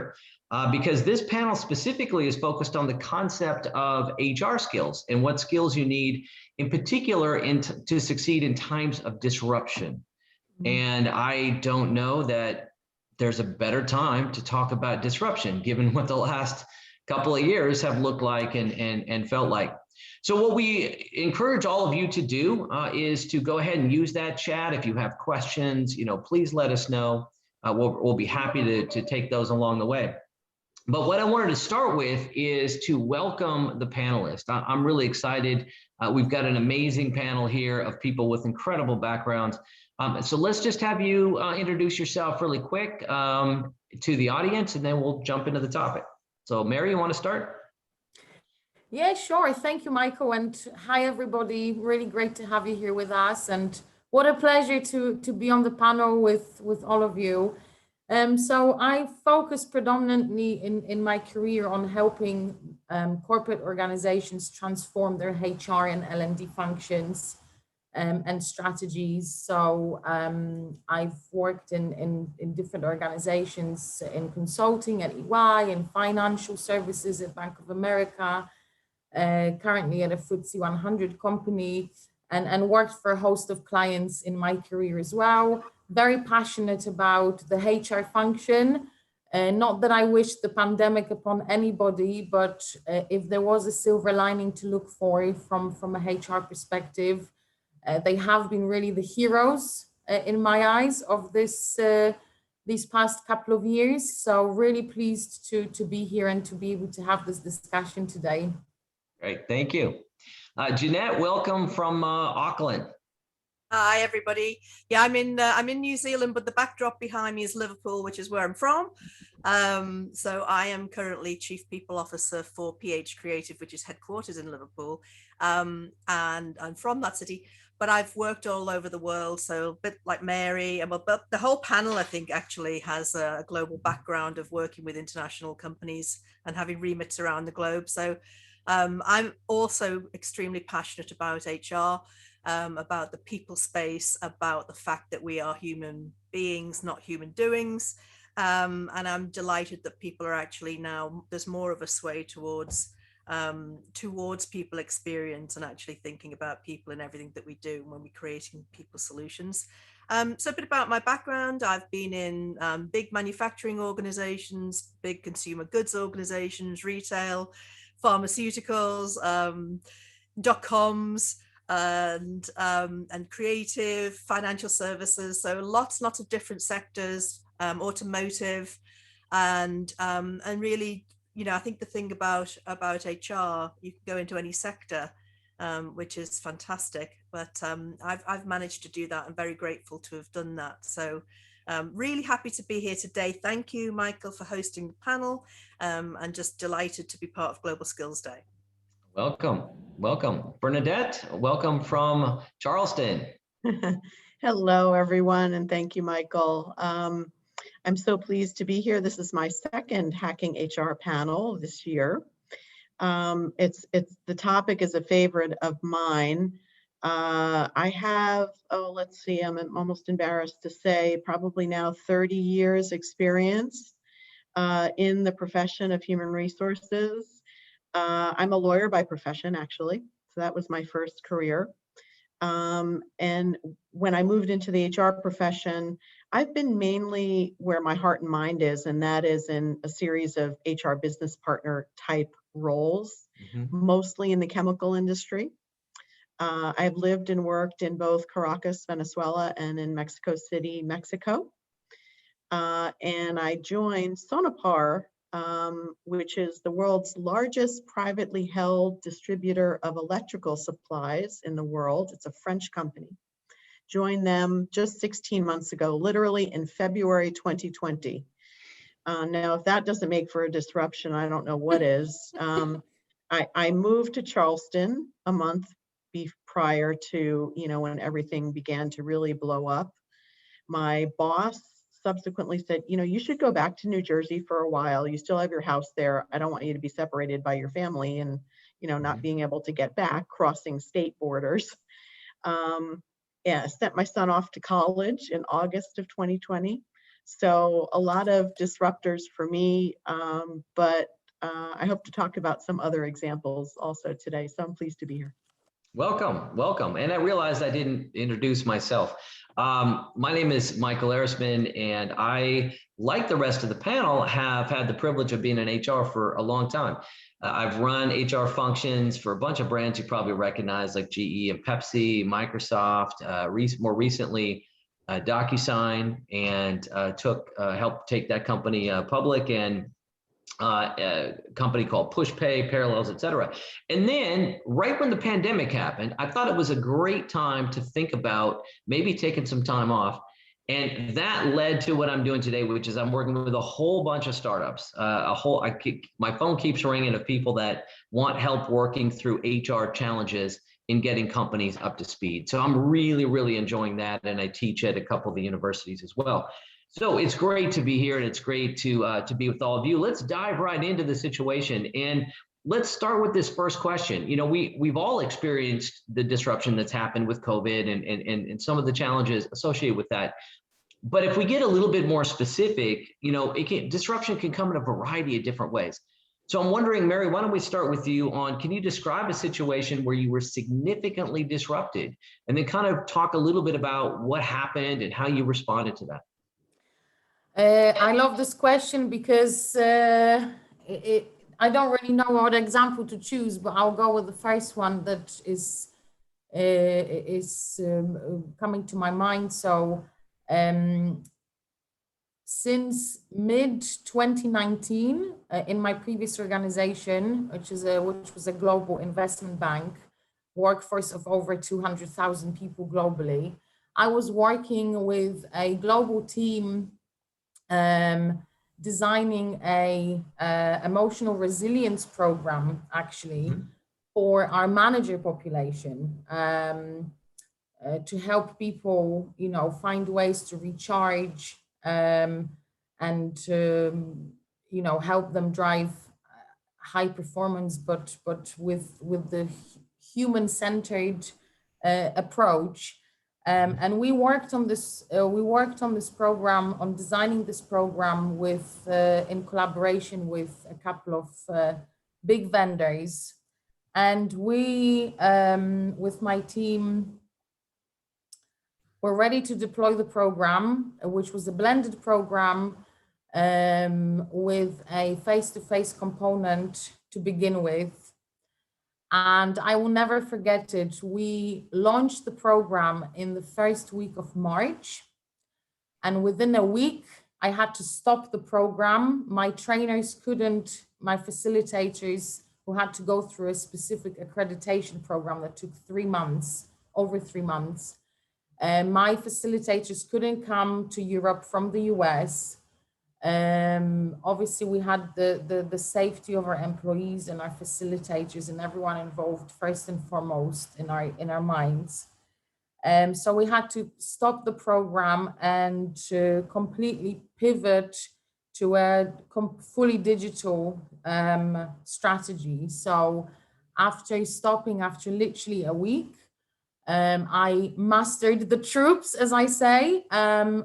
here because this panel specifically is focused on the concept of HR skills and what skills you need in particular to succeed in times of disruption. And I don't know that there's a better time to talk about disruption given what the last couple of years have looked like and felt like. So what we encourage all of you to do is to go ahead and use that chat. If you have questions, please let us know. We'll be happy to take those along the way. But what I wanted to start with is to welcome the panelists. I'm really excited. We've got an amazing panel here of people with incredible backgrounds. So let's just have you introduce yourself really quick to the audience, and then we'll jump into the topic. So Mary, you want to start? Yeah, sure. Thank you, Michael. And hi, everybody. Really great to have you here with us. And what a pleasure to be on the panel with all of you. So I focus predominantly in my career on helping corporate organizations transform their HR and L&D functions and strategies. So I've worked in different organizations in consulting at EY, in financial services at Bank of America, currently at a FTSE 100 company, and worked for a host of clients in my career as well. Very passionate about the HR function. Not that I wish the pandemic upon anybody, but if there was a silver lining to look for from a HR perspective, they have been really the heroes in my eyes of these past couple of years. So really pleased to be here and to be able to have this discussion today. Great, thank you. Jeanette, welcome from Auckland. Hi, everybody. Yeah, I'm in New Zealand, but the backdrop behind me is Liverpool, which is where I'm from. So I am currently Chief People Officer for Ph.Creative, which is headquarters in Liverpool. And I'm from that city, but I've worked all over the world. So a bit like Mary, but the whole panel, I think, actually has a global background of working with international companies and having remits around the globe. So I'm also extremely passionate about HR. About the people space, about the fact that we are human beings, not human doings. And I'm delighted that people are actually now, there's more of a sway towards people experience and actually thinking about people in everything that we do when we're creating people solutions. So a bit about my background. I've been in big manufacturing organizations, big consumer goods organizations, retail, pharmaceuticals, .coms, and creative, financial services, so lots of different sectors, automotive, and really, I think the thing about HR, you can go into any sector, which is fantastic. But I've managed to do that. I'm very grateful to have done that. So really happy to be here today. Thank you, Michael, for hosting the panel, and just delighted to be part of Global Skills Day. Welcome. Bernadette, welcome from Charleston. Hello, everyone, and thank you, Michael. I'm so pleased to be here. This is my second Hacking HR panel this year. The topic is a favorite of mine. I have, let's see, I'm almost embarrassed to say, probably now 30 years experience in the profession of human resources. I'm a lawyer by profession, actually, so that was my first career. And when I moved into the HR profession, I've been mainly where my heart and mind is, and that is in a series of HR business partner type roles, mostly in the chemical industry. I've lived and worked in both Caracas, Venezuela, and in Mexico City, Mexico. And I joined Sonepar, which is the world's largest privately held distributor of electrical supplies in the world. It's a French company. Joined them just 16 months ago, literally in February 2020. Now, if that doesn't make for a disruption, I don't know what is. I moved to Charleston a month prior to, when everything began to really blow up. My boss subsequently said, you should go back to New Jersey for a while. You still have your house there. I don't want you to be separated by your family and, not being able to get back, crossing state borders. Sent my son off to college in August of 2020. So a lot of disruptors for me, but I hope to talk about some other examples also today. So I'm pleased to be here. Welcome, welcome. And I realized I didn't introduce myself. My name is Michael Erisman, and I, like the rest of the panel, have had the privilege of being in HR for a long time. I've run HR functions for a bunch of brands you probably recognize, like GE and Pepsi, Microsoft, more recently, DocuSign, and helped take that company public, and a company called PushPay, Parallels, et cetera. And then right when the pandemic happened, I thought it was a great time to think about maybe taking some time off. And that led to what I'm doing today, which is I'm working with a whole bunch of startups. My phone keeps ringing of people that want help working through HR challenges in getting companies up to speed. So I'm really, really enjoying that. And I teach at a couple of the universities as well. So it's great to be here, and it's great to be with all of you. Let's dive right into the situation, and let's start with this first question. You know, we've all experienced the disruption that's happened with COVID and some of the challenges associated with that. But if we get a little bit more specific, you know, disruption can come in a variety of different ways. So I'm wondering, Mary, why don't we start with you on, can you describe a situation where you were significantly disrupted, and then kind of talk a little bit about what happened and how you responded to that? I love this question because I don't really know what example to choose, but I'll go with the first one that is coming to my mind. So since mid-2019, in my previous organization, which was a global investment bank, workforce of over 200,000 people globally, I was working with a global team designing a emotional resilience program, actually, for our manager population, to help people, you know, find ways to recharge and you know, help them drive high performance, but with the human-centered approach. And we worked on this. Program, on designing this program with, in collaboration with a couple of big vendors, and we, with my team, were ready to deploy the program, which was a blended program with a face-to-face component to begin with. And I will never forget it. We launched the program in the first week of March. And within a week, I had to stop the program. My trainers couldn't, my facilitators, who had to go through a specific accreditation program that took 3 months, over 3 months. My facilitators couldn't come to Europe from the US. Obviously, we had the safety of our employees and our facilitators and everyone involved first and foremost in our minds. So we had to stop the program and to completely pivot to a fully digital strategy. So after literally a week, I mustered the troops, as I say.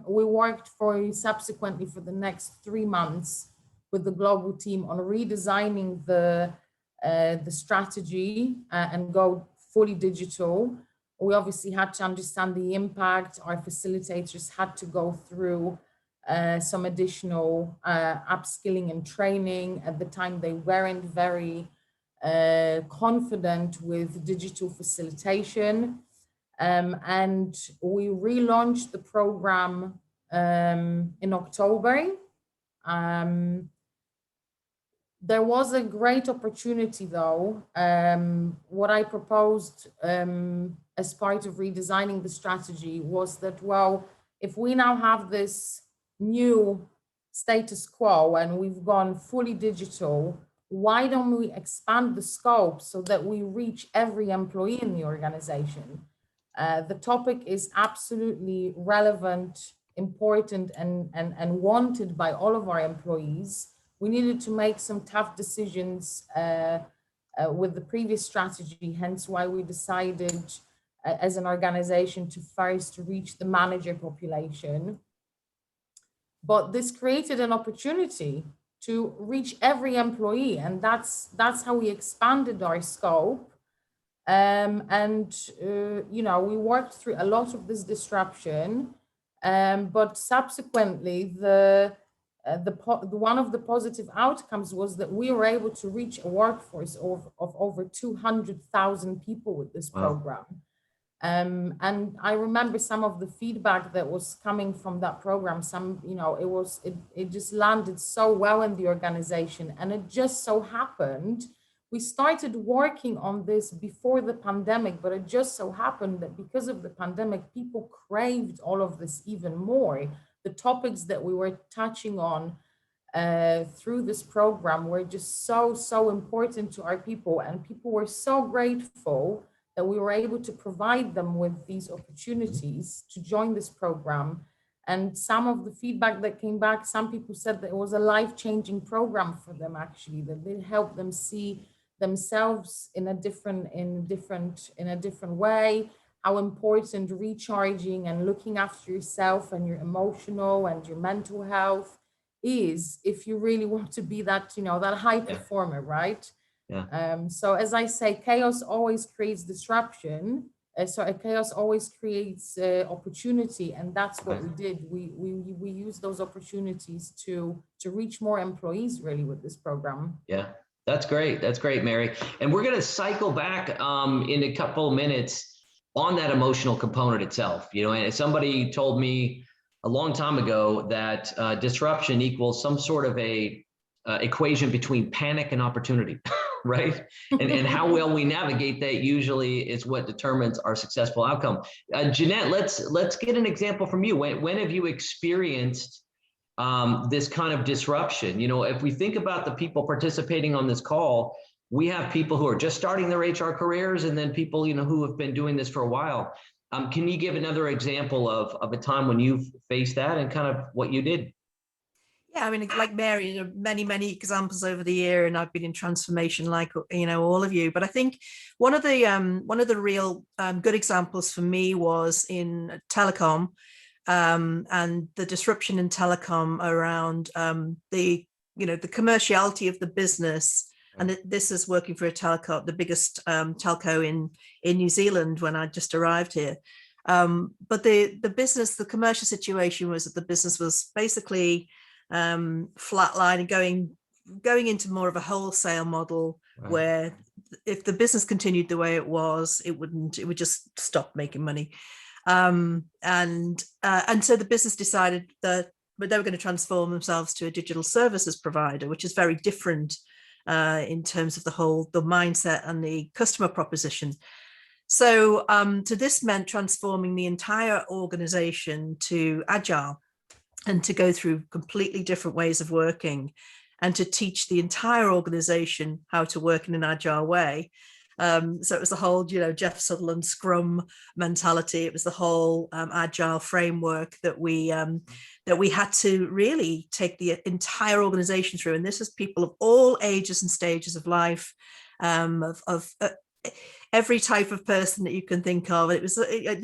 We worked subsequently for the next 3 months with the global team on redesigning the strategy and go fully digital. We obviously had to understand the impact. Our facilitators had to go through some additional upskilling and training. At the time, they weren't very confident with digital facilitation. And we relaunched the program in October. There was a great opportunity, though. What I proposed as part of redesigning the strategy was that, well, if we now have this new status quo and we've gone fully digital, why don't we expand the scope so that we reach every employee in the organization? The topic is absolutely relevant, important, and wanted by all of our employees. We needed to make some tough decisions with the previous strategy, hence why we decided as an organization to first reach the manager population. but this created an opportunity to reach every employee, and that's how we expanded our scope. You know, we worked through a lot of this disruption, but subsequently one of the positive outcomes was that we were able to reach a workforce of over 200,000 people with this program. And I remember some of the feedback that was coming from that program. Some, you know, it just landed so well in the organization. And it just so happened, we started working on this before the pandemic, but it just so happened that because of the pandemic, people craved all of this even more. The topics that we were touching on through this program were just so important to our people, and people were so grateful that we were able to provide them with these opportunities to join this program. And some of the feedback that came back, some people said that it was a life-changing program for them, actually, that it helped them see themselves in a different way, how important recharging and looking after yourself and your emotional and your mental health is, if you really want to be that, you know, that high performer, right? Yeah. So as I say, chaos always creates disruption. Chaos always creates opportunity, and that's what we did. We used those opportunities to reach more employees, really, with this program. Yeah, that's great. That's great, Mary. And we're going to cycle back in a couple of minutes on that emotional component itself. You know, and somebody told me a long time ago that disruption equals some sort of a equation between panic and opportunity, right? And how well we navigate that usually is what determines our successful outcome. Jeanette, let's get an example from you. When have you experienced this kind of disruption? You know, if we think about the people participating on this call, we have people who are just starting their HR careers, and then people, you know, who have been doing this for a while. Can you give another example of a time when you've faced that and kind of what you did? Yeah, I mean, like Mary, you know, many examples over the year, and I've been in transformation, like, you know, all of you. But I think one of the real good examples for me was in telecom, and the disruption in telecom around the commerciality of the business. And this is working for a telco, the biggest telco in New Zealand when I just arrived here. But the commercial situation was that the business was basically flatline, going into more of a wholesale model, where if the business continued the way it was, it would just stop making money. And so the business decided that they were going to transform themselves to a digital services provider, which is very different in terms of the mindset and the customer proposition. So this meant transforming the entire organization to agile, and to go through completely different ways of working, and to teach the entire organization how to work in an agile way. So it was the whole, you know, Jeff Sutherland Scrum mentality. It was the whole agile framework that we had to really take the entire organization through. And this is people of all ages and stages of life, of every type of person that you can think of. So it's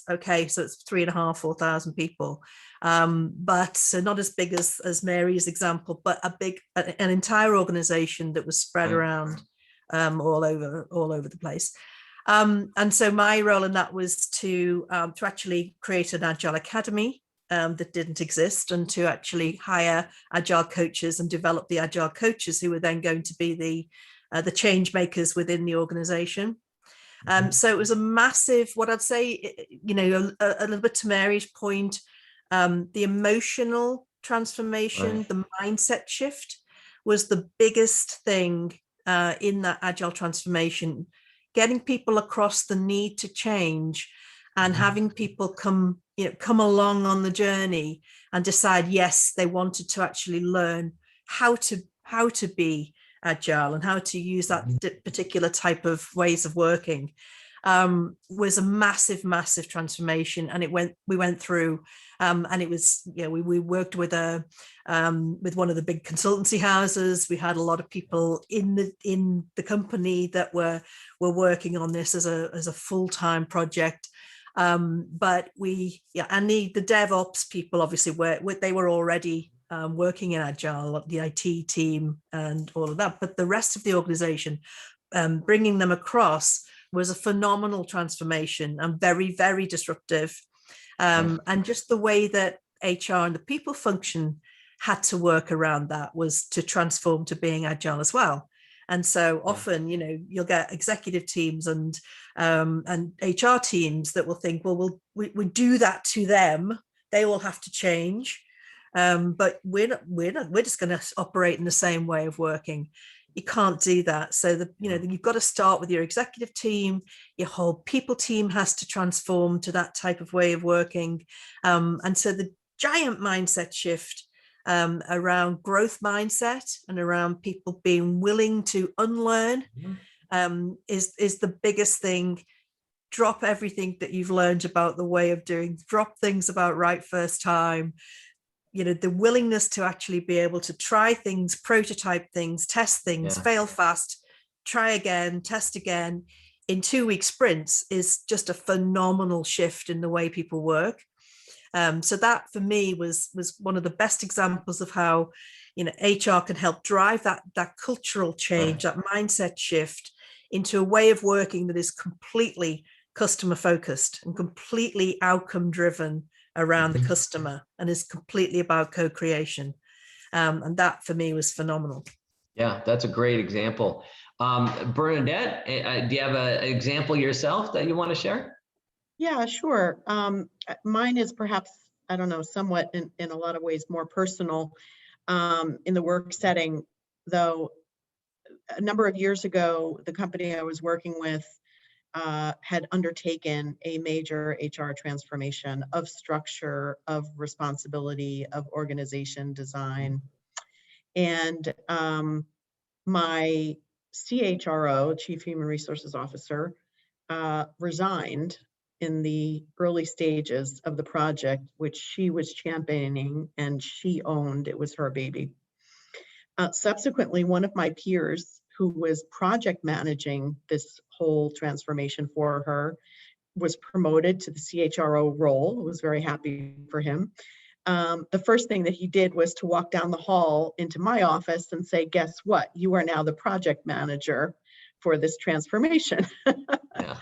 3,500, 4,000 people. But so not as big as Mary's example, but an entire organization that was spread around all over the place. And so my role in that was to actually create an Agile Academy that didn't exist, and to actually hire Agile coaches and develop the Agile coaches who were then going to be the change makers within the organization. So it was a massive, what I'd say, you know, a little bit to Mary's point, the emotional transformation, the mindset shift was the biggest thing in that agile transformation, getting people across the need to change, and having people come along on the journey and decide, yes, they wanted to actually learn how to be agile and how to use that particular type of ways of working. Was a massive transformation, and we went through, and it was, you know, we worked with one of the big consultancy houses. We had a lot of people in the company that were working on this as a full-time project. But and the DevOps people obviously they were already working in Agile, the IT team and all of that. But the rest of the organization, bringing them across was a phenomenal transformation and very, very disruptive. And just the way that HR and the people function had to work around that was to transform to being Agile as well. And so often, you'll get executive teams and HR teams that will think, well, we do that to them. They will have to change. But we're just going to operate in the same way of working. You can't do that. So you've got to start with your executive team. Your whole people team has to transform to that type of way of working. And so the giant mindset shift around growth mindset and around people being willing to unlearn is the biggest thing. Drop everything that you've learned about the way of doing, drop things about right first time, the willingness to actually be able to try things, prototype things, test things, fail fast, try again, test again in 2-week sprints is just a phenomenal shift in the way people work. So that for me was one of the best examples of how, HR can help drive that cultural change, that mindset shift into a way of working that is completely customer focused and completely outcome driven around the customer and is completely about co-creation. And that for me was phenomenal. Yeah, that's a great example. Bernadette, do you have an example yourself that you want to share? Yeah, sure. Mine is perhaps, I don't know, somewhat in a lot of ways more personal in the work setting, though. A number of years ago, the company I was working with had undertaken a major HR transformation of structure, of responsibility, of organization design. And my CHRO, Chief Human Resources Officer, resigned in the early stages of the project, which she was championing and she owned. It was her baby. Subsequently, one of my peers who was project managing this whole transformation for her was promoted to the CHRO role. I was very happy for him. The first thing that he did was to walk down the hall into my office and say, guess what? You are now the project manager for this transformation. Yeah.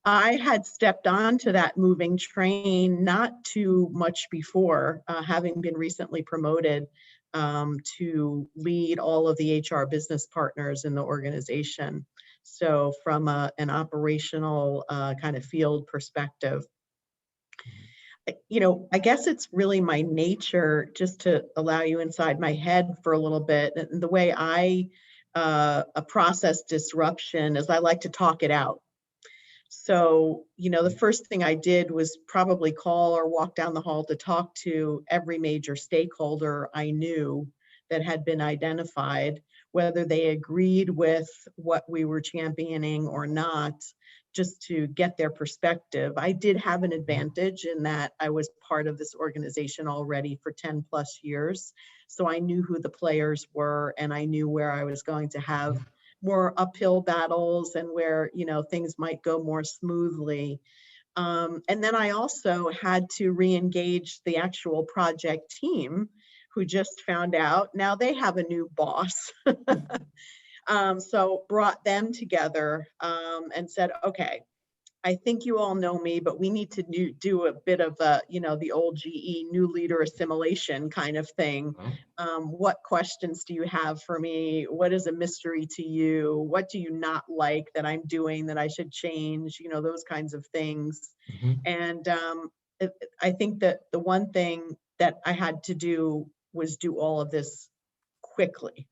I had stepped onto that moving train not too much before, having been recently promoted to lead all of the HR business partners in the organization. So from an operational kind of field perspective, I guess it's really my nature, just to allow you inside my head for a little bit, and the way I process disruption is I like to talk it out. So, the first thing I did was probably call or walk down the hall to talk to every major stakeholder I knew that had been identified, whether they agreed with what we were championing or not, just to get their perspective. I did have an advantage in that I was part of this organization already for 10 plus years. So I knew who the players were and I knew where I was going to have more uphill battles and where, things might go more smoothly. And then I also had to re-engage the actual project team who just found out now they have a new boss. So brought them together and said, okay, I think you all know me, but we need to do a bit of a, the old GE new leader assimilation kind of thing. What questions do you have for me? What is a mystery to you? What do you not like that I'm doing that I should change? Those kinds of things. And I think that the one thing that I had to do was do all of this quickly.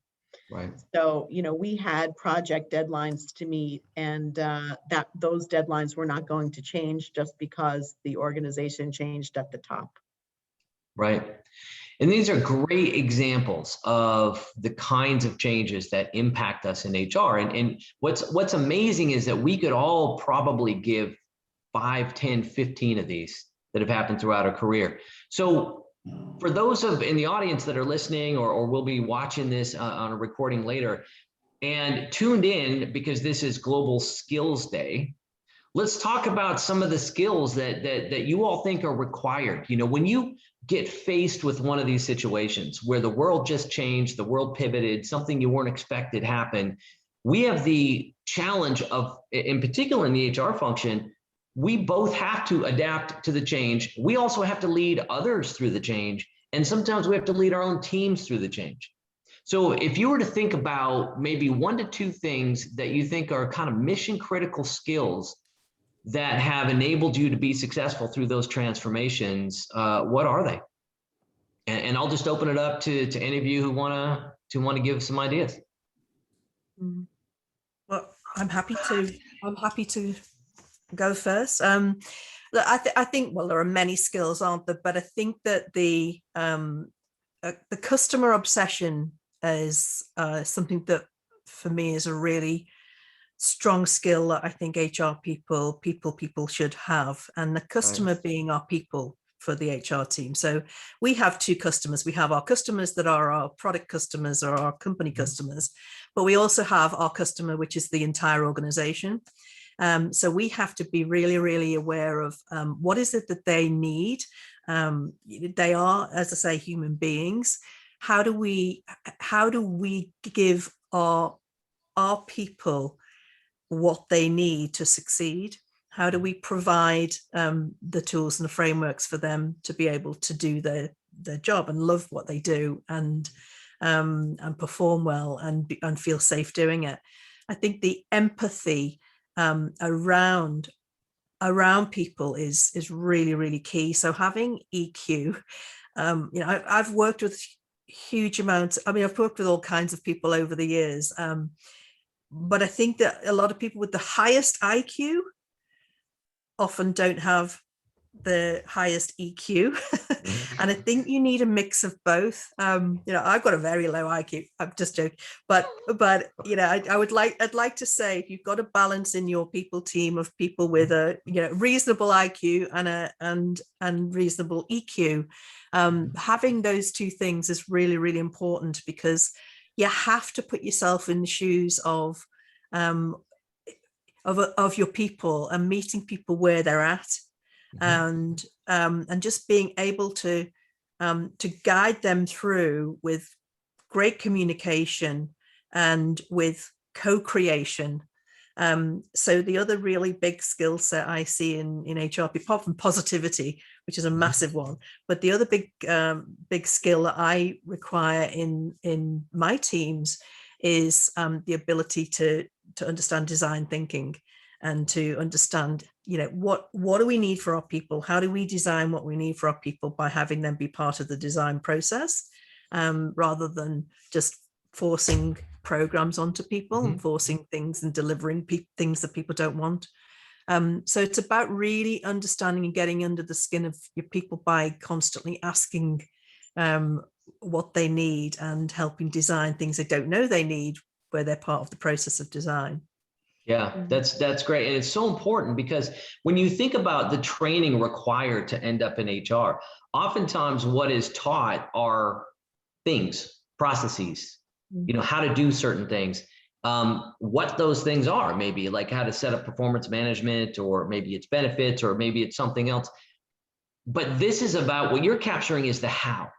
Right. So, we had project deadlines to meet, and that those deadlines were not going to change just because the organization changed at the top. Right. And these are great examples of the kinds of changes that impact us in HR. And what's amazing is that we could all probably give 5, 10, 15 of these that have happened throughout our career. So for those in the audience that are listening or will be watching this on a recording later and tuned in because this is Global Skills Day, let's talk about some of the skills that you all think are required. You know, when you get faced with one of these situations where the world just changed, the world pivoted, something you weren't expected happened, we have the challenge of, in particular in the HR function, we both have to adapt to the change. We also have to lead others through the change. And sometimes we have to lead our own teams through the change. So if you were to think about maybe 1 to 2 things that you think are kind of mission critical skills that have enabled you to be successful through those transformations, what are they? And I'll just open it up to any of you who want to give some ideas. Well, I'm happy to go first. Look, I think, well, there are many skills, aren't there? But I think that the customer obsession is something that for me is a really strong skill that I think HR people should have, and the customer being our people for the HR team. So we have 2 customers. We have our customers that are our product customers or our company customers, but we also have our customer, which is the entire organization. So we have to be really, really aware of what is it that they need. They are, as I say, human beings. How do we give our people what they need to succeed? How do we provide the tools and the frameworks for them to be able to do their job and love what they do and perform well and feel safe doing it? I think the empathy around people is really, really key. So having EQ, you know, I've worked with huge amounts. I mean, I've worked with all kinds of people over the years, but I think that a lot of people with the highest IQ often don't have the highest EQ. And I think you need a mix of both. You know, I've got a very low IQ. I'm just joking, but you know, I'd like to say, if you've got a balance in your people team of people with a, you know, reasonable IQ and reasonable EQ, having those 2 things is really, really important, because you have to put yourself in the shoes of your people and meeting people where they're at. And just being able to guide them through with great communication and with co-creation. So the other really big skill set I see in HR, apart from positivity, which is a massive one, but the other big skill that I require in my teams is the ability to understand design thinking and to understand, you know, what do we need for our people? How do we design what we need for our people by having them be part of the design process, rather than just forcing programs onto people and forcing things and delivering things that people don't want. So it's about really understanding and getting under the skin of your people by constantly asking what they need and helping design things they don't know they need, where they're part of the process of design. Yeah, that's great. And it's so important, because when you think about the training required to end up in HR, oftentimes what is taught are things, processes, you know, how to do certain things, what those things are, maybe like how to set up performance management, or maybe it's benefits, or maybe it's something else. But this is about, what you're capturing is the how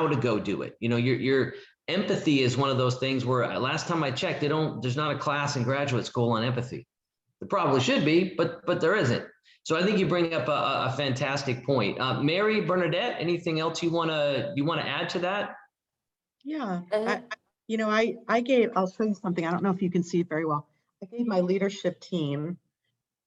to go do it. You know, your empathy is one of those things where, last time I checked, there's not a class in graduate school on empathy. There probably should be, but there isn't. So I think you bring up a fantastic point. Mary, Bernadette, anything else you want to add to that? Yeah, you know, I'll show you something. I don't know if you can see it very well. I gave my leadership team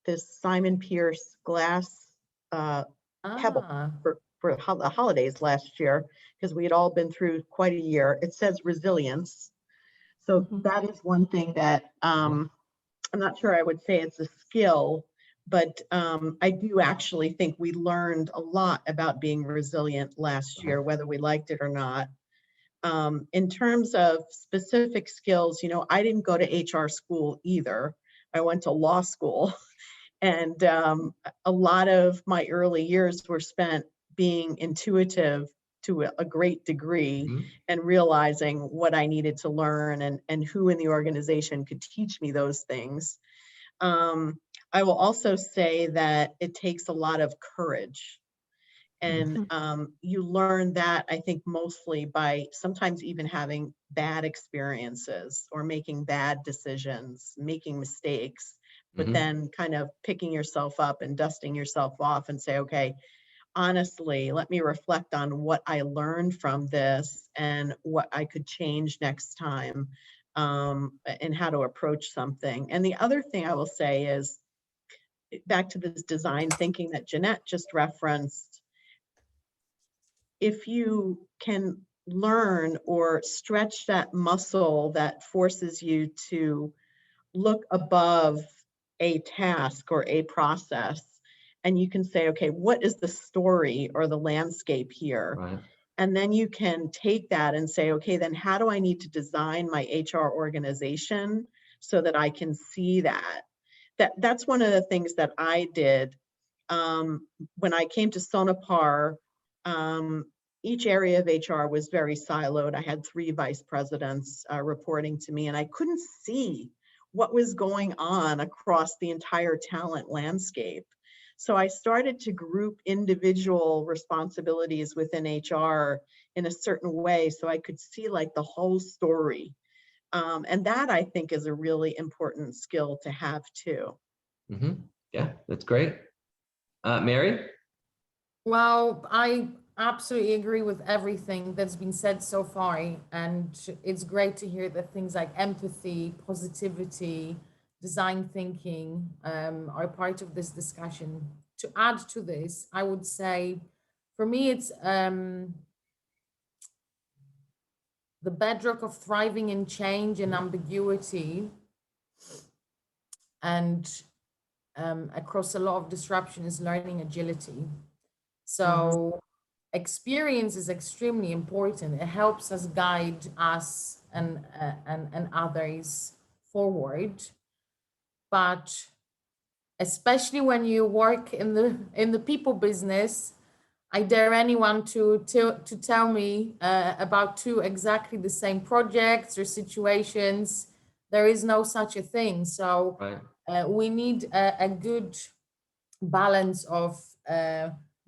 this Simon Pierce glass pebble for the holidays last year, because we had all been through quite a year. It says resilience. So that is one thing that I'm not sure I would say it's a skill, but I do actually think we learned a lot about being resilient last year, whether we liked it or not. In terms of specific skills, you know, I didn't go to HR school either. I went to law school, and a lot of my early years were spent being intuitive to a great degree and realizing what I needed to learn and who in the organization could teach me those things. I will also say that it takes a lot of courage. And you learn that, I think, mostly by sometimes even having bad experiences or making bad decisions, making mistakes, but then kind of picking yourself up and dusting yourself off and say, okay, honestly, let me reflect on what I learned from this and what I could change next time, and how to approach something. And the other thing I will say is, back to this design thinking that Jeanette just referenced, if you can learn or stretch that muscle that forces you to look above a task or a process, and you can say, okay, what is the story or the landscape here? Right. And then you can take that and say, okay, then how do I need to design my HR organization so that I can see that? That's one of the things that I did when I came to Sonepar. Each area of HR was very siloed. I had 3 vice presidents reporting to me, and I couldn't see what was going on across the entire talent landscape. So I started to group individual responsibilities within HR in a certain way so I could see like the whole story. And that, I think, is a really important skill to have too. Yeah, that's great. Mary? Well, I absolutely agree with everything that's been said so far. And it's great to hear that things like empathy, positivity, design thinking are part of this discussion. To add to this, I would say, for me, it's the bedrock of thriving in change and ambiguity, and across a lot of disruption is learning agility. So experience is extremely important. It helps us guide us and others forward. But especially when you work in the people business, I dare anyone to tell me about 2 exactly the same projects or situations. There is no such a thing. So we need a good balance of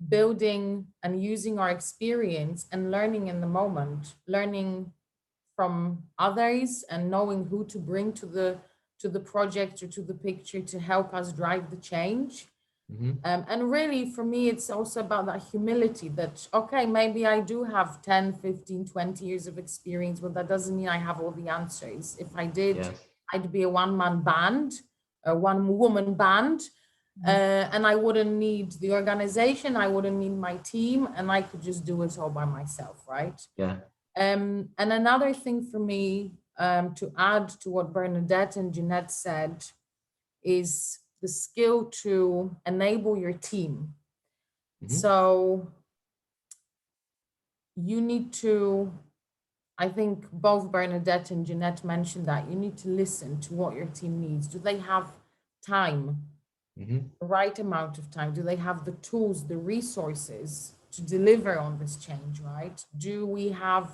building and using our experience and learning in the moment, learning from others and knowing who to bring to the project or to the picture to help us drive the change. And really, for me, it's also about that humility that, okay, maybe I do have 10, 15, 20 years of experience, but that doesn't mean I have all the answers. If I did, I'd be a one-man band, a one-woman band, and I wouldn't need the organization, I wouldn't need my team, and I could just do it all by myself, right? And another thing for me, to add to what Bernadette and Jeanette said, is the skill to enable your team. So you need to, I think both Bernadette and Jeanette mentioned that, you need to listen to what your team needs. Do they have time, the right amount of time? Do they have the tools, the resources to deliver on this change, right? Do we have,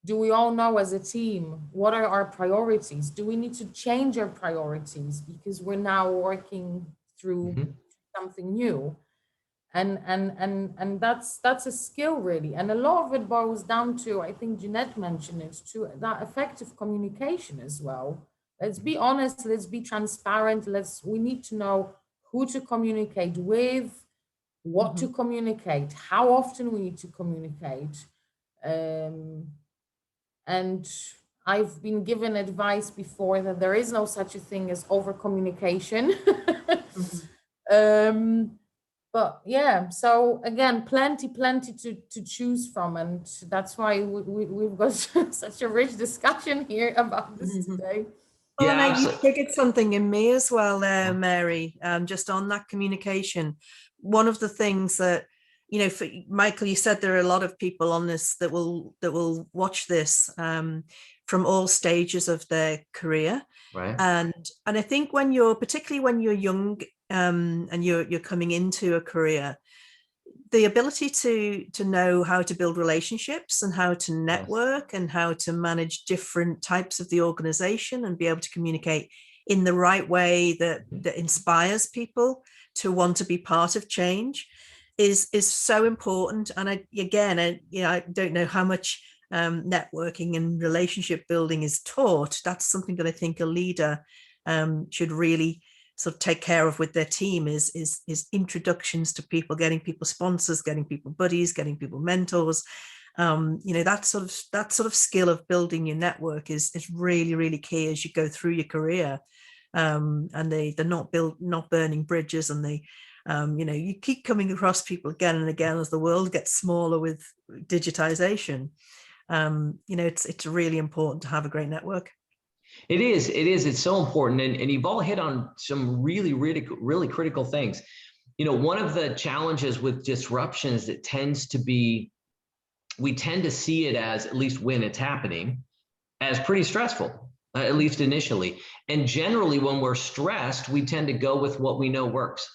do we all know as a team, what are our priorities? Do we need to change our priorities because we're now working through something new? And that's a skill, really. And a lot of it boils down to, I think Jeanette mentioned it, to that effective communication as well. Let's be honest, let's be transparent. We need to know who to communicate with, what to communicate, how often we need to communicate. And I've been given advice before that there is no such a thing as over communication. But yeah, so again, plenty to choose from, and that's why we've got such a rich discussion here about this today. Well, I know you triggered something in me as well there, Mary, just on that communication. One of the things that, you know, for Michael, you said there are a lot of people on this that will watch this from all stages of their career. Right. And I think particularly when you're young and you're coming into a career, the ability to know how to build relationships and how to network and how to manage different types of the organization and be able to communicate in the right way that inspires people to want to be part of change is so important. And I don't know how much networking and relationship building is taught. That's something that I think a leader should really sort of take care of with their team is introductions to people, getting people sponsors, getting people buddies, getting people mentors. That sort of skill of building your network is really, really key as you go through your career. And they're not burning bridges, and they you keep coming across people again and again as the world gets smaller with digitization. It's really important to have a great network. It is. It's so important. And you've all hit on some really, really, really critical things. One of the challenges with disruption is it tends to be, we tend to see it as, at least when it's happening, as pretty stressful, at least initially. And generally when we're stressed, we tend to go with what we know works.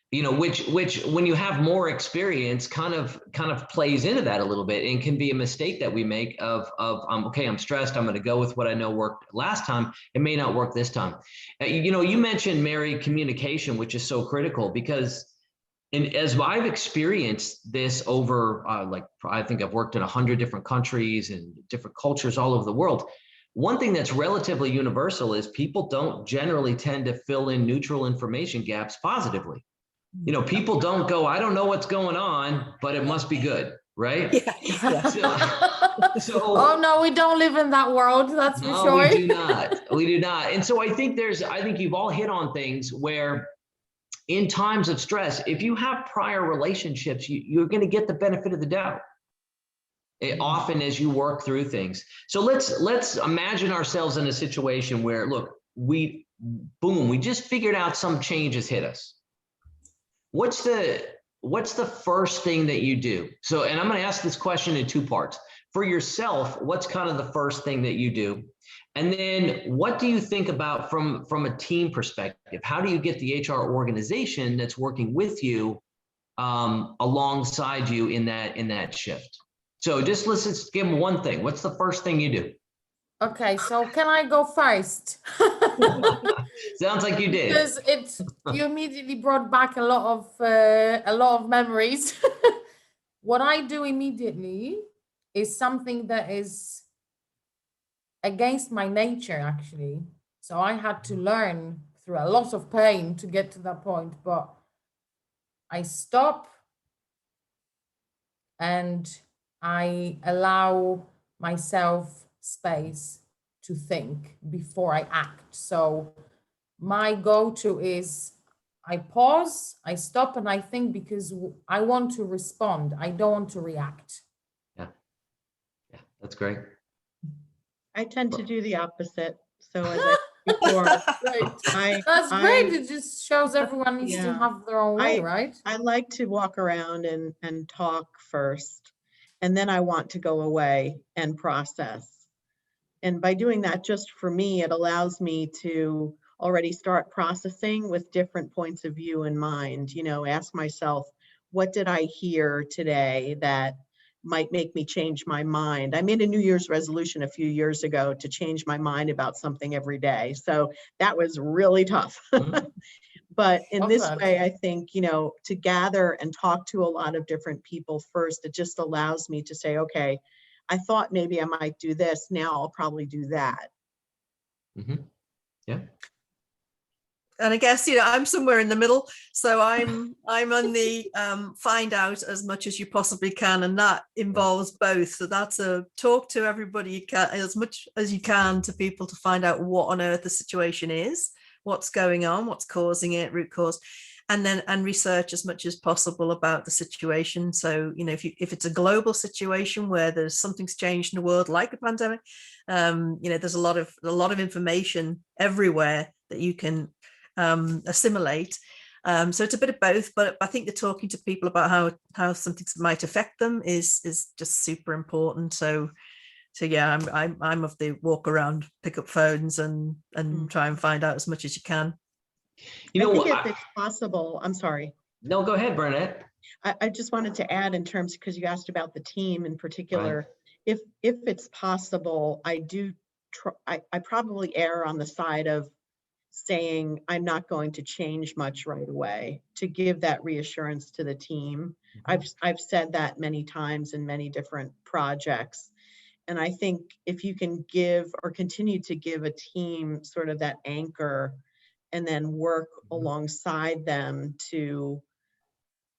Which when you have more experience kind of plays into that a little bit, and can be a mistake that we make of I'm stressed, I'm going to go with what I know worked last time. It may not work this time. You mentioned, Mary, communication, which is so critical, because as I've experienced this over, I think I've worked in 100 different countries and different cultures all over the world. One thing that's relatively universal is people don't generally tend to fill in neutral information gaps positively. People don't go, I don't know what's going on, but it must be good, right? Yeah. So oh no, we don't live in that world, that's for sure. We do not. We do not. And so I think you've all hit on things where in times of stress, if you have prior relationships, you're going to get the benefit of the doubt often as you work through things. So let's imagine ourselves in a situation where, look, we just figured out some changes hit us. What's the first thing that you do? So, and I'm going to ask this question in two parts. For yourself, what's kind of the first thing that you do? And then what do you think about from a team perspective? How do you get the HR organization that's working with you alongside you in that shift? So let's give them one thing. What's the first thing you do? Okay, so can I go first? Sounds like you did. Because you immediately brought back a lot of memories. What I do immediately is something that is against my nature, actually. So I had to learn through a lot of pain to get to that point, but I stop and I allow myself space to think before I act. So my go-to is I pause, I stop, and I think, because I want to respond. I don't want to react. Yeah, that's great. I tend to do the opposite. So as I said before, That's great. It just shows everyone needs to have their own way, right? I like to walk around and talk first, and then I want to go away and process. And by doing that, just for me, it allows me to already start processing with different points of view in mind. Ask myself, what did I hear today that might make me change my mind? I made a New Year's resolution a few years ago to change my mind about something every day. So that was really tough. But in this way, I think, to gather and talk to a lot of different people first, it just allows me to say, okay, I thought maybe I might do this. Now I'll probably do that. Mm-hmm. Yeah. And I guess, I'm somewhere in the middle. So I'm on the find out as much as you possibly can. And that involves both. So that's a talk to everybody you can, as much as you can, to people to find out what on earth the situation is, what's going on, what's causing it, root cause, and research as much as possible about the situation. So, if it's a global situation where there's something's changed in the world, like the pandemic, there's a lot of information everywhere that you can assimilate. So it's a bit of both, but I think that talking to people about how something might affect them is just super important. So yeah, I'm of the walk around, pick up phones and try and find out as much as you can. I think if it's possible, I'm sorry. No, go ahead, Bernadette. I just wanted to add, in terms, because you asked about the team in particular, right. If it's possible, I probably err on the side of saying, I'm not going to change much right away, to give that reassurance to the team. I've said that many times in many different projects. And I think if you can give or continue to give a team sort of that anchor and then work alongside them to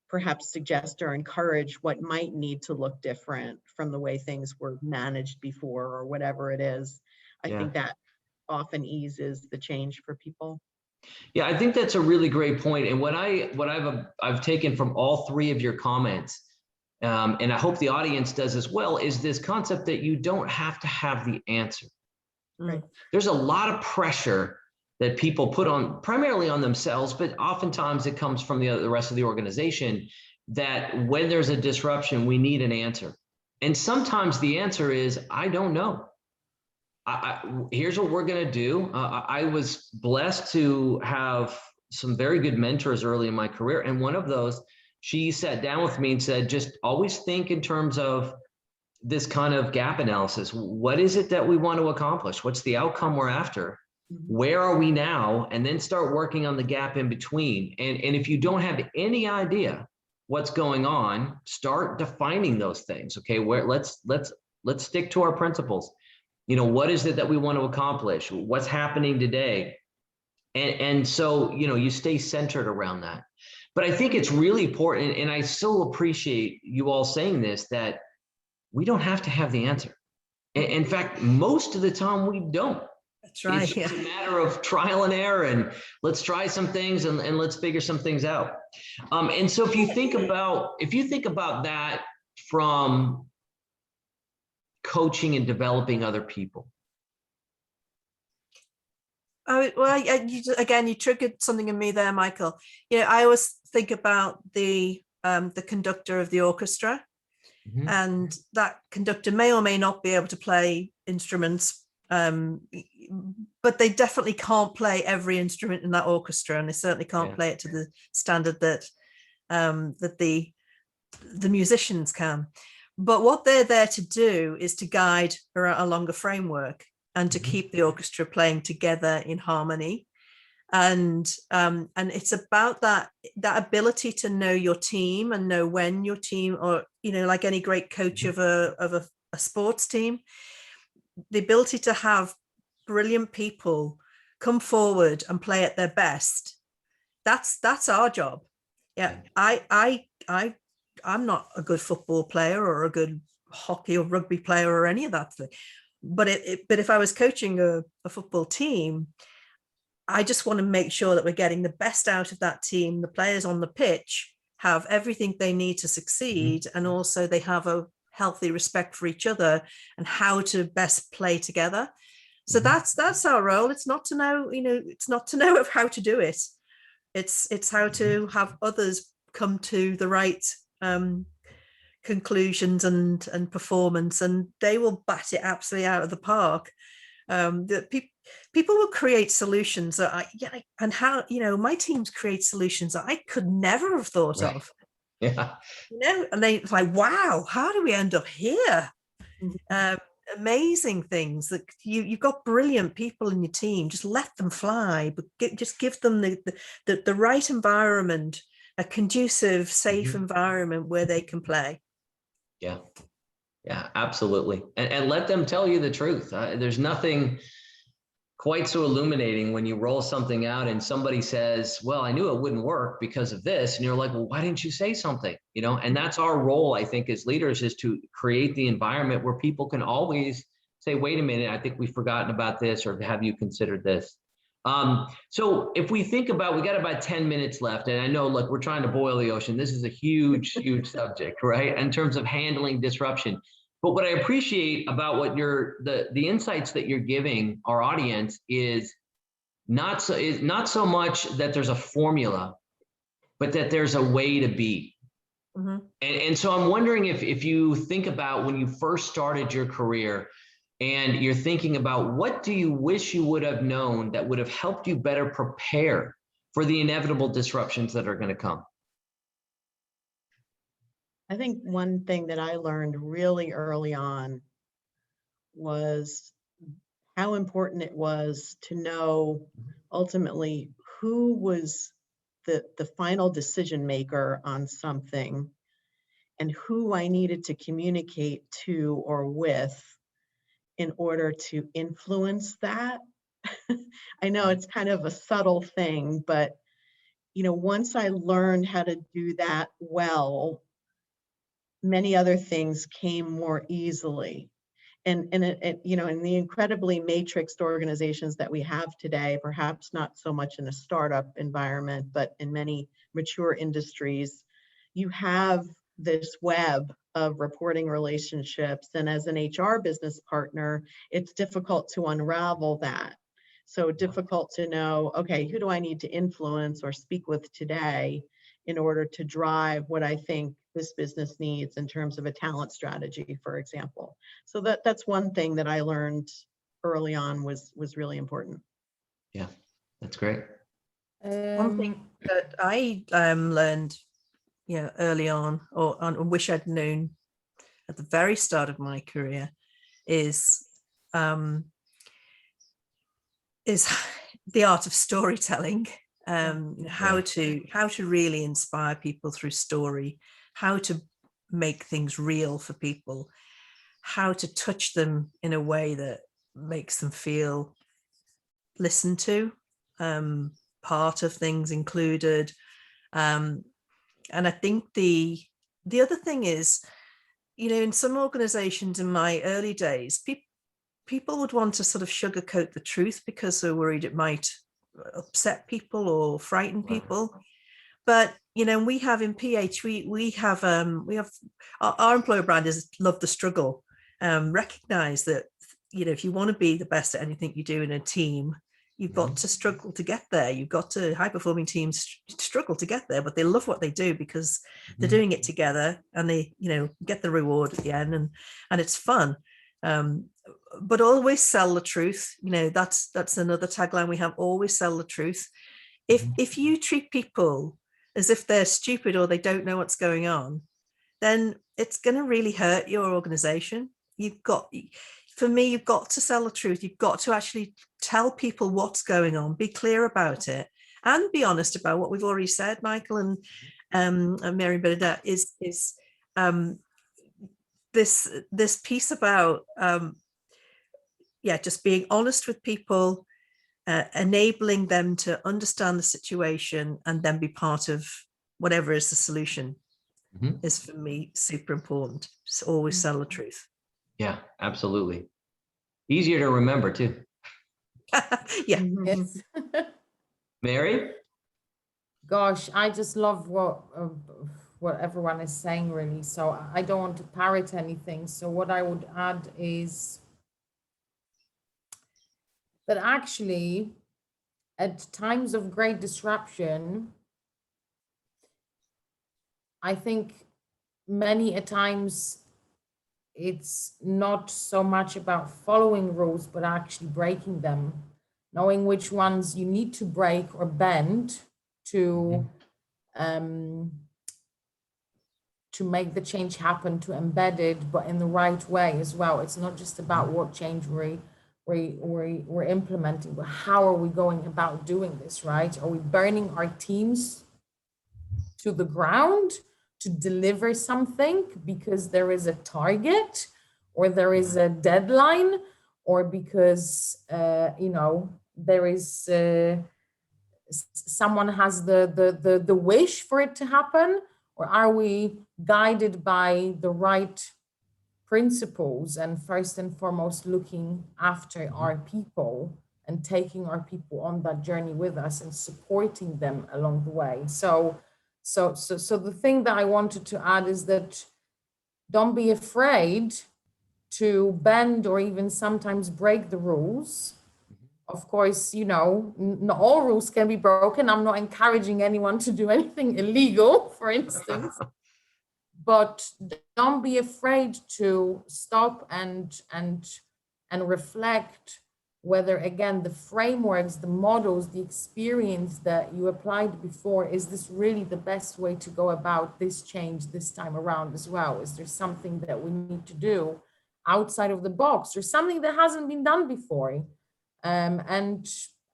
perhaps suggest or encourage what might need to look different from the way things were managed before or whatever it is, I think that often eases the change for people. Yeah, I think that's a really great point. And what I've taken from all three of your comments, and I hope the audience does as well, is this concept that you don't have to have the answer. Right. There's a lot of pressure that people put on, primarily on themselves, but oftentimes it comes from the rest of the organization, that when there's a disruption, we need an answer. And sometimes the answer is, I don't know. Here's what we're going to do. I was blessed to have some very good mentors early in my career. And one of those, she sat down with me and said, just always think in terms of this kind of gap analysis. What is it that we want to accomplish? What's the outcome we're after? Where are we now? And then start working on the gap in between. And if you don't have any idea what's going on, start defining those things. Okay, let's stick to our principles. You know, what is it that we want to accomplish? What's happening today? And so, you know, you stay centered around that. But I think it's really important, and I so appreciate you all saying this, that we don't have to have the answer. In fact, most of the time we don't. That's right. It's just a matter of trial and error, and let's try some things and let's figure some things out. And so if you think about that from coaching and developing other people. Again, you triggered something in me there, Michael. You know, I always think about the conductor of the orchestra, and that conductor may or may not be able to play instruments, but they definitely can't play every instrument in that orchestra, and they certainly can't play it to the standard that the musicians can. But what they're there to do is to guide a longer framework and to keep the orchestra playing together in harmony. And it's about that ability to know your team and know when your team, or, you know, like any great coach of a sports team, the ability to have brilliant people come forward and play at their best. That's our job. Yeah, I'm not a good football player or a good hockey or rugby player or any of that thing. But if I was coaching a football team, I just want to make sure that we're getting the best out of that team. The players on the pitch have everything they need to succeed, and also they have a healthy respect for each other and how to best play together. So that's our role. It's not to know, you know, it's not to know of how to do it. It's how to have others come to the right conclusions and performance, and they will bat it absolutely out of the park. People will create solutions that and how, you know, my teams create solutions that I could never have thought of. Yeah. You know, and it's like, wow, how do we end up here? Amazing things that you've got brilliant people in your team. Just let them fly, but just give them the right environment, a conducive, safe environment where they can play. Yeah, absolutely. And let them tell you the truth. There's nothing quite so illuminating when you roll something out and somebody says, well, I knew it wouldn't work because of this. And you're like, well, why didn't you say something? You know, and that's our role, I think, as leaders, is to create the environment where people can always say, wait a minute, I think we've forgotten about this, or have you considered this? So if we think about, we got about 10 minutes left, and I know, look, we're trying to boil the ocean. This is a huge, huge subject, right? In terms of handling disruption. But what I appreciate about what the insights that you're giving our audience is not so much that there's a formula, but that there's a way to be. And so I'm wondering if you think about when you first started your career, and you're thinking about what do you wish you would have known that would have helped you better prepare for the inevitable disruptions that are going to come? I think one thing that I learned really early on was how important it was to know ultimately who was the final decision maker on something and who I needed to communicate to or with in order to influence that. I know it's kind of a subtle thing, but once I learned how to do that well, many other things came more easily. And in the incredibly matrixed organizations that we have today, perhaps not so much in a startup environment, but in many mature industries, you have this web of reporting relationships. And as an HR business partner, it's difficult to unravel that. So difficult to know, okay, who do I need to influence or speak with today in order to drive what I think this business needs in terms of a talent strategy, for example. So that's one thing that I learned early on was really important. Yeah, that's great. One thing that I learned, early on, or wish I'd known at the very start of my career, is the art of storytelling. How to really inspire people through story, how to make things real for people, how to touch them in a way that makes them feel listened to, part of things included. And I think the other thing is, in some organizations in my early days, people would want to sort of sugarcoat the truth because they're worried it might upset people or frighten people. But we have in PH, we have our employer brand is love the struggle. Recognize that if you want to be the best at anything you do in a team, you've got to struggle to get there. You've got to, high performing teams struggle to get there, but they love what they do because they're doing it together, and they get the reward at the end, and it's fun. But always sell the truth. That's another tagline we have: always sell the truth. If you treat people as if they're stupid or they don't know what's going on, then it's going to really hurt your organization. You've got to sell the truth. You've got to actually tell people what's going on, be clear about it, and be honest about what we've already said, Michael and Mary and Bernadette, is this piece about just being honest with people, enabling them to understand the situation and then be part of whatever is the solution, is for me super important. Just always tell the truth. Yeah, absolutely. Easier to remember too. Yeah. Yes. Mary? Gosh, I just love what everyone is saying, really. So I don't want to parrot anything. So what I would add is that actually, at times of great disruption, I think many a times it's not so much about following rules, but actually breaking them, knowing which ones you need to break or bend to make the change happen, to embed it, but in the right way as well. It's not just about what change we're implementing, but how are we going about doing this, right? Are we burning our teams to the ground to deliver something because there is a target or there is a deadline, or because there is someone has the wish for it to happen? Or are we guided by the right principles and first and foremost looking after our people and taking our people on that journey with us and supporting them along the way? So the thing that I wanted to add is that don't be afraid to bend or even sometimes break the rules. Of course, not all rules can be broken. I'm not encouraging anyone to do anything illegal, for instance. But don't be afraid to stop and reflect whether, again, the frameworks, the models, the experience that you applied before, is this really the best way to go about this change this time around as well? Is there something that we need to do outside of the box or something that hasn't been done before. And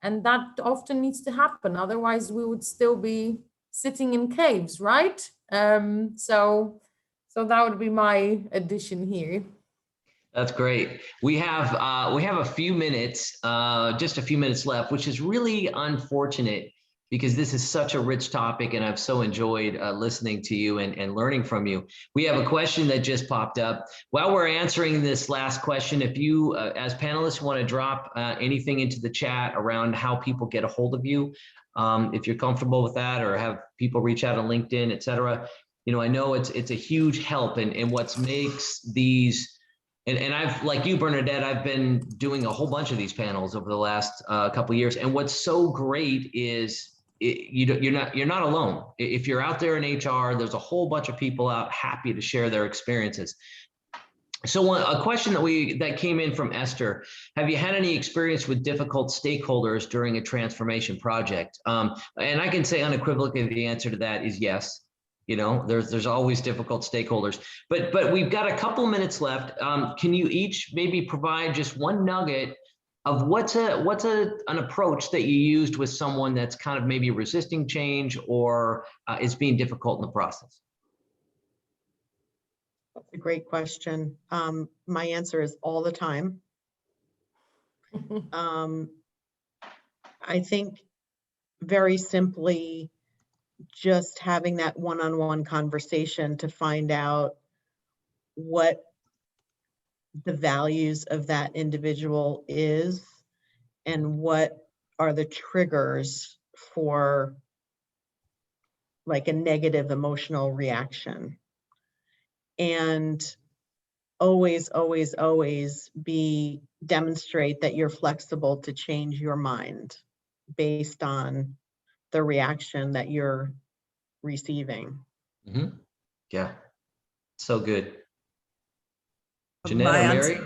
that often needs to happen. Otherwise, we would still be sitting in caves, right? So that would be my addition here. That's great. We have a few minutes, just a few minutes left, which is really unfortunate because this is such a rich topic and I've so enjoyed listening to you and learning from you. We have a question that just popped up. While we're answering this last question, if you as panelists want to drop anything into the chat around how people get a hold of you, if you're comfortable with that, or have people reach out on LinkedIn, et cetera. You know, I know it's a huge help and what makes these. And I've, like you, Bernadette, I've been doing a whole bunch of these panels over the last couple of years. And what's so great is you're not alone. If you're out there in HR, there's a whole bunch of people out happy to share their experiences. So a question that came in from Esther: have you had any experience with difficult stakeholders during a transformation project? And I can say unequivocally the answer to that is yes. You know, there's always difficult stakeholders, but we've got a couple minutes left. Can you each maybe provide just one nugget of what's an approach that you used with someone that's kind of maybe resisting change or is being difficult in the process? That's a great question. My answer is all the time. I think very simply, just having that one-on-one conversation to find out what the values of that individual is and what are the triggers for like a negative emotional reaction. And always, always, always demonstrate that you're flexible to change your mind based on the reaction that you're receiving. Mm-hmm. Yeah, so good. Jeanette or Mary?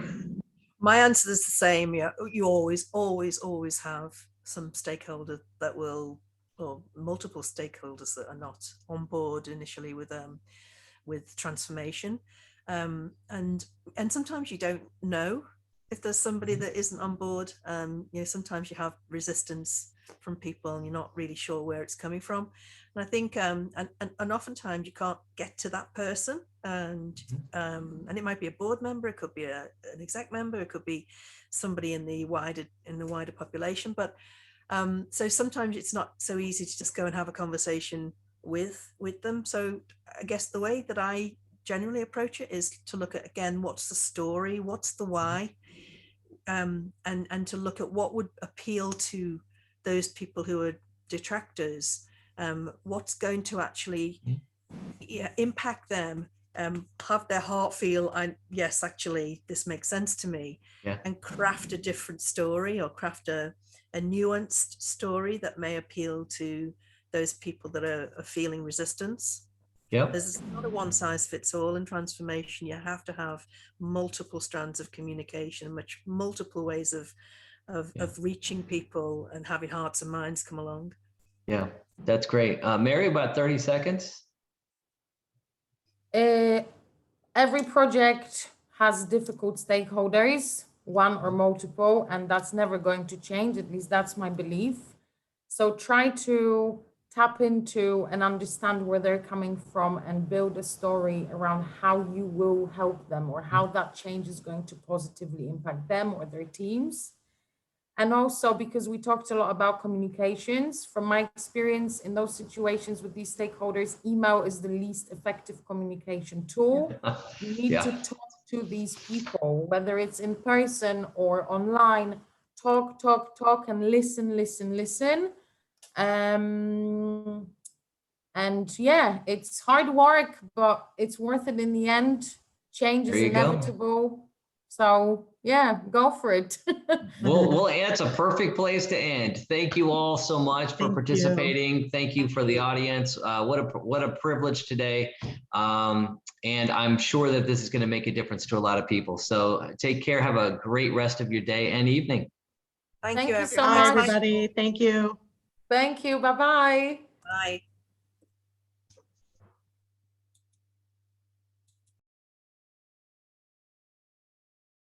My answer is the same. Yeah, you always have some stakeholder that will, or multiple stakeholders that are not on board initially with transformation, and sometimes you don't know if there's somebody that isn't on board. You know, sometimes you have resistance from people and you're not really sure where it's coming from. And I think, and oftentimes you can't get to that person, and it might be a board member, it could be an exec member, it could be somebody in the wider population. But so sometimes it's not so easy to just go and have a conversation with them. So I guess the way that I generally approach it is to look at, again, what's the story, what's the why, and to look at what would appeal to those people who are detractors, what's going to actually impact them, have their heart feel, yes, actually this makes sense to me, and craft a different story, or craft a nuanced story that may appeal to those people that are feeling resistance. There's not a one size fits all in transformation. You have to have multiple strands of communication, multiple ways of reaching people and having hearts and minds come along. Yeah, that's great. Mary, about 30 seconds. Every project has difficult stakeholders, one or multiple, and that's never going to change. At least that's my belief. So try to tap into and understand where they're coming from and build a story around how you will help them, or how that change is going to positively impact them or their teams. And also, because we talked a lot about communications, from my experience in those situations with these stakeholders, email is the least effective communication tool. You need to talk to these people, whether it's in person or online. Talk, and listen. And yeah, it's hard work, but it's worth it in the end. Change is inevitable. So yeah, go for it. That's a perfect place to end. Thank you all so much for participating. Thank you for the audience. What a privilege today. And I'm sure that this is going to make a difference to a lot of people. So take care. Have a great rest of your day and evening. Thank you so much, everybody. Thank you. Thank you. Bye-bye. Bye.